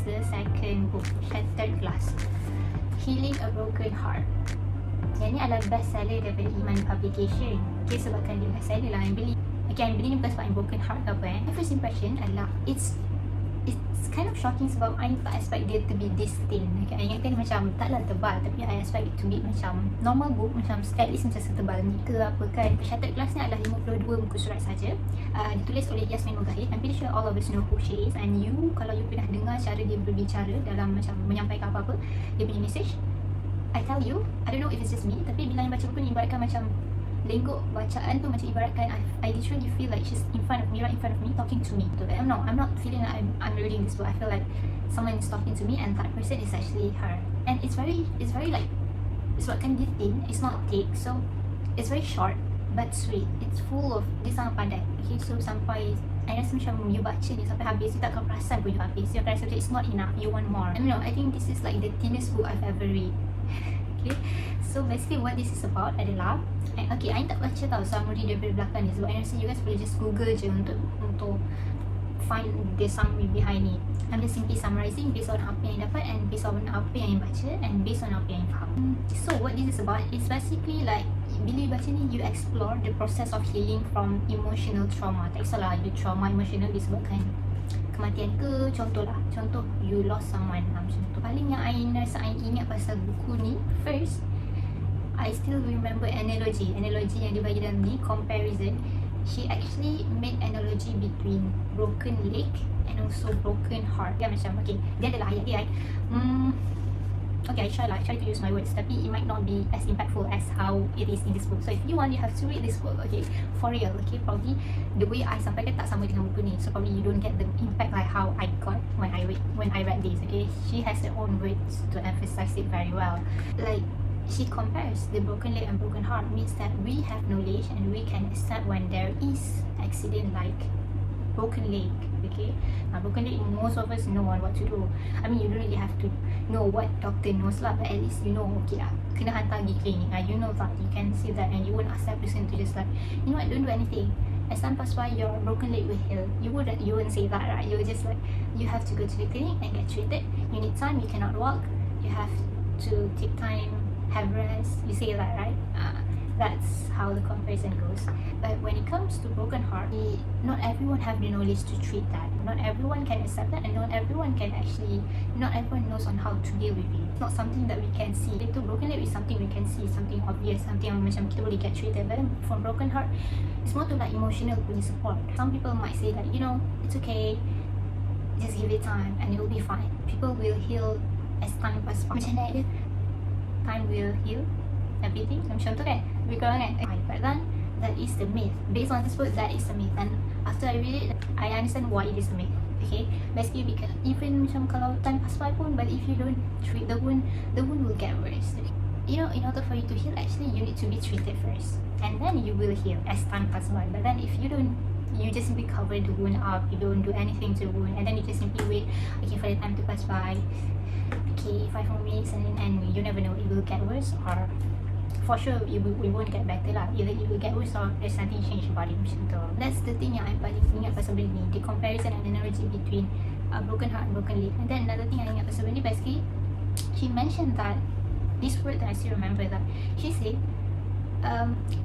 the second book, Shattered Glass, Healing a Broken Heart. Yang ni adalah best seller daripada Iman Publication. Okay, sebabkan dia best seller lah yang beli. Okay, yang beli ni bukan sebab yang broken heart ke apa My first impression adalah it's kind of shocking sebab I tak expect dia to be this thin. Okay, I ingatkan macam taklah tebal, tapi I expect it to be macam normal book, macam at least macam setebal ni ke apa kan. Shattered Glass ni adalah 52 muka surat saja. Ditulis oleh Yasmin Mogahed. I'm pretty sure all of us know who she is, and you, kalau you pernah dengar cara dia berbicara dalam macam menyampaikan apa-apa, dia punya message, I tell you, I don't know if it's just me, tapi bila yang baca buku ni ibaratkan macam lenggok bacaan tu macam ibaratkan I literally feel like she's in front of me, right in front of me, talking to me. I'm not feeling like I'm reading this book. I feel like someone is talking to me, and that person is actually her. And it's very like, sebabkan dia thin, it's not thick, so it's very short but sweet. It's full of, dia sangat padat. Okay, so sampai I rasa macam you baca ni sampai habis, you tak akan perasan pun you habis. You akan rasa macam it's not enough, you want more. I don't know, I think this is like the thinnest book I've ever read. Okay, so basically what this is about adalah okay, I tak baca tau summary daripada belakang ni sebab I rasa you guys boleh just google je untuk find the summary behind it. I'm just simply summarizing based on apa yang dapat and based on apa yang baca and based on apa yang faham. So what this is about is basically like bila you baca ni, you explore the process of healing from emotional trauma. Tak kisahlah you trauma emotional disebabkan kematian ke, contoh you lost someone macam tu. Paling yang I rasa I ingat pasal buku ni, first I still remember analogy yang dia bagi dalam ni, comparison. She actually made analogy between broken leg and also broken heart. Dia macam, okay, dia adalah ayat dia okay, I try to use my words, tapi it might not be as impactful as how it is in this book. So if you want, you have to read this book, okay, for real. Okay, probably the way I sampaikan tak sama dengan buku ni, so probably you don't get the impact like how I got when I read this. Okay, she has her own words to emphasize it very well. Like, she compares the broken leg and broken heart means that we have knowledge and we can accept when there is accident like broken leg. Okay, now broken leg, most of us know on what to do. I mean, you don't really have to know what doctor knows lah, but at least you know, okay lah, kena hantar pergi klinik lah, you know that, you can see that, and you won't ask that person to just like, you know what, don't do anything. As time pass by, your broken leg will heal. You wouldn't say that, right? You will just like, you have to go to the clinic and get treated. You need time, you cannot walk, you have to take time, have rest. You say that, right? That's how the comparison goes. But when it comes to broken heart, not everyone have the knowledge to treat that. Not everyone can accept that, and not everyone knows on how to deal with it. It's not something that we can see. Itu broken leg is something we can see, something obvious, something yang macam kita boleh get treated. But then from broken heart, it's more to like emotional punya support. Some people might say that, you know, it's okay, just give it time and it will be fine. People will heal as time passes by. Macam mana dia? Time will heal everything, macam tu kan, lebih kurang kan. But then that is the myth. Based on this book, that is the myth, and after I read it, I understand why it is the myth. Okay, basically because even macam kalau time pass by pun, but if you don't treat the wound will get worse. You know, in order for you to heal, actually you need to be treated first, and then you will heal as time passes by. But then if you don't, you just simply cover the wound up, you don't do anything to the wound, and then you just simply wait, okay, for the time to pass by, okay, 5 more minutes, and you never know, it will get worse, or for sure we won't get better lah. Either it will get worse or there's nothing change about it macam tu. That's the thing yang I paling ingat pasal benda ni, the comparison and analogy between a broken heart and broken leg. And then another thing I ingat pasal benda ni, basically she mentioned that this word that I still remember, that she said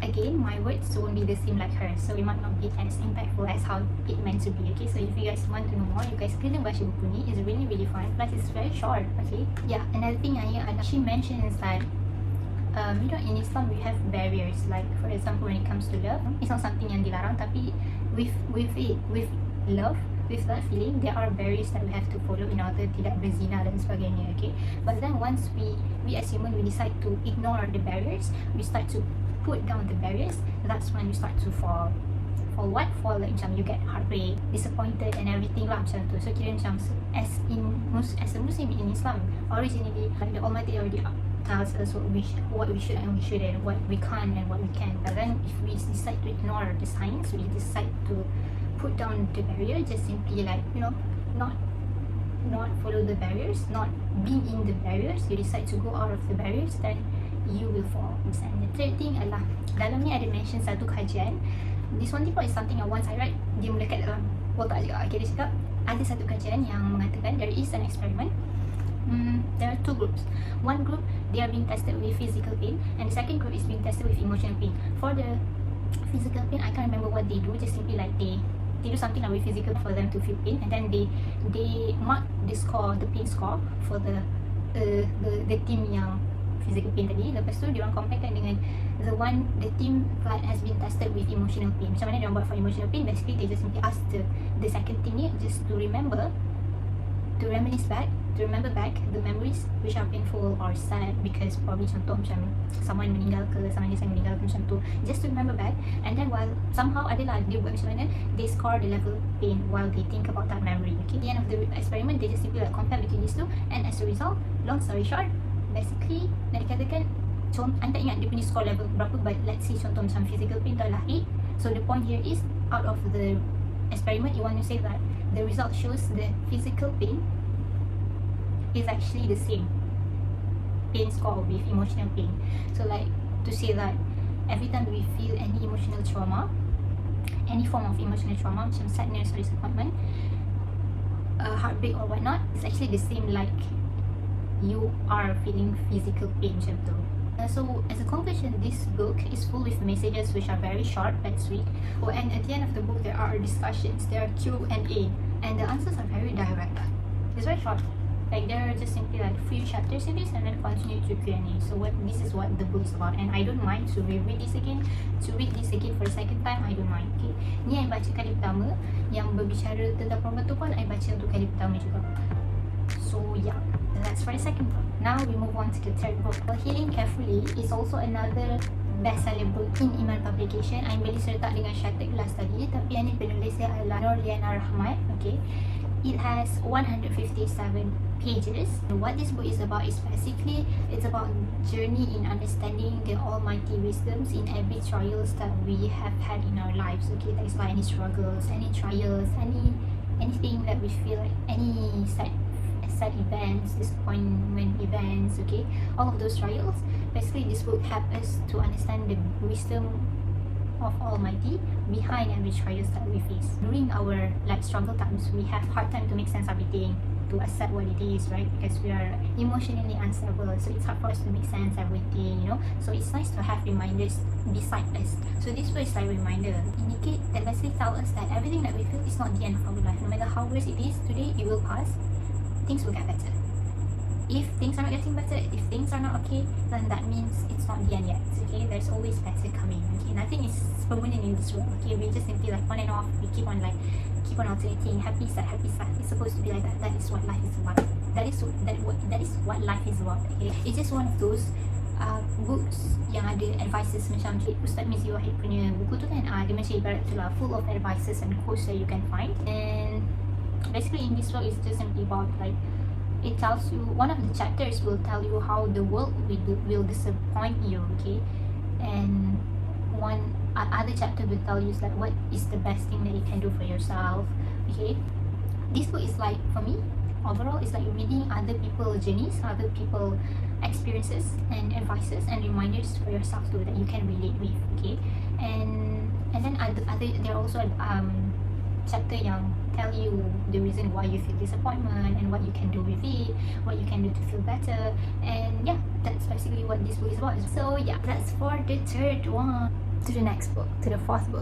again, my words won't be the same like hers, so it might not be as impactful as how it meant to be. Okay, so if you guys want to know more, you guys kena baca buku ni. It's really really fun, plus it's very short. Okay, yeah, another thing she mentions that you know, in Islam we have barriers, like for example when it comes to love, it's not something yang dilarang, tapi with love, with that feeling, there are barriers that we have to follow in order tidak berzina dan sebagainya. Okay, but then once we as human, we decide to ignore the barriers, we start to put down the barriers, that's when you start to fall like macam you get heartbreak, disappointed and everything lah macam tu. So kira macam as a Muslim in Islam, originally like the Almighty already tells us what we should and we shouldn't, what we can't and what we can. But then if we decide to ignore the signs, we decide to put down the barrier, just simply like, you know, not follow the barriers, not be in the barriers, you decide to go out of the barriers, then you will fall. And the third thing adalah, dalam ni ada mention satu kajian. This one report is something yang once I read, dia melekat dalam otak juga. Okay, dia cakap ada satu kajian yang mengatakan there is an experiment. There are two groups. One group, they are being tested with physical pain, and the second group is being tested with emotional pain. For the physical pain, I can't remember what they do, just simply like they do something like with physical for them to feel pain, and then they mark the score, the pain score for the team yang physical pain tadi. Lepas tu diorang comparekan dengan the team that has been tested with emotional pain. Macam mana diorang buat for emotional pain? Basically they just simply ask the second team ni just to remember back the memories which are painful or sad, because probably contoh macam someone meninggal ke, someone yang meninggal ke, macam tu, just to remember back, and then while somehow adalah dia buat macam mana, they score the level of pain while they think about that memory. Okay, at the end of the experiment they just simply like compare between these two, and as a result, long story short, basically nak dikatakan I tak ingat dia punya score level berapa, but let's say contoh macam physical pain tu adalah 8. So the point here is, out of the experiment, you want to say that the result shows the physical pain is actually the same pain score with emotional pain. So like to say that every time we feel any emotional trauma, any form of emotional trauma, macam sadness or disappointment, heartbreak or whatnot, it's actually the same like you are feeling physical pain macam tu. So as a conclusion, this book is full with messages which are very short but sweet. And at the end of the book there are discussions, there are Q&A, and the answers are very direct. It's very short. Like there are just simply like few chapters in this and then continue to Q&A. So this is what the book is about, and I don't mind to read this again for the second time. I don't mind. Okay, ni I baca kali pertama, yang berbicara tentang perempuan tu pun I baca untuk kali pertama juga. So yeah, that's for the second book. Now we move on to the third book. Healing Carefully is also another bestseller book in Iman Publication. I beli serta dengan Shattered Glass tadi, tapi yang ni penulis dia adalah Nurliyana Rahmat. Okay, it has 157 pages. What this book is about is basically it's about journey in understanding the almighty wisdoms in every trials that we have had in our lives. Okay, that is like any struggles, any trials, anything that we feel like, any sad events, disappointment events, okay, all of those trials. Basically this book helps us to understand the wisdom of Almighty behind every trials that we face. During our like struggle times, we have hard time to make sense of everything, to accept what it is, right? Because we are emotionally unstable, so it's hard for us to make sense of everything, you know. So it's nice to have reminders beside us. So this book is like a reminder, indicate that basically tell us that everything that we feel is not the end of our life. No matter how worse it is today, it will pass. Things will get better. If things are not getting better, if things are not okay, then that means it's not the end yet. Okay, there's always better coming. Okay, nothing is permanent in this world. Okay, we just simply like on and off. We keep on alternating, happy, sad, happy, sad. It's supposed to be like that. That is what life is about. That is what life is about. Okay, it's just one of those books yang ada advices macam Ustaz Mizi Wahid punya buku tu kan, dia macam ibarat tu lah, full of advices and quotes that you can find. And basically in this book it's just simply about like, it tells you, one of the chapters will tell you how the world will disappoint you, okay, and one other chapter will tell you like what is the best thing that you can do for yourself. Okay, this book is like, for me overall, it's like reading other people's journeys, other people's experiences and advices and reminders for yourself too that you can relate with. Okay, and then there are also chapter yang tell you the reason why you feel disappointment and what you can do with it, what you can do to feel better. And yeah, that's basically what this book is about. So yeah, that's for the third one. To the next book, to the fourth book.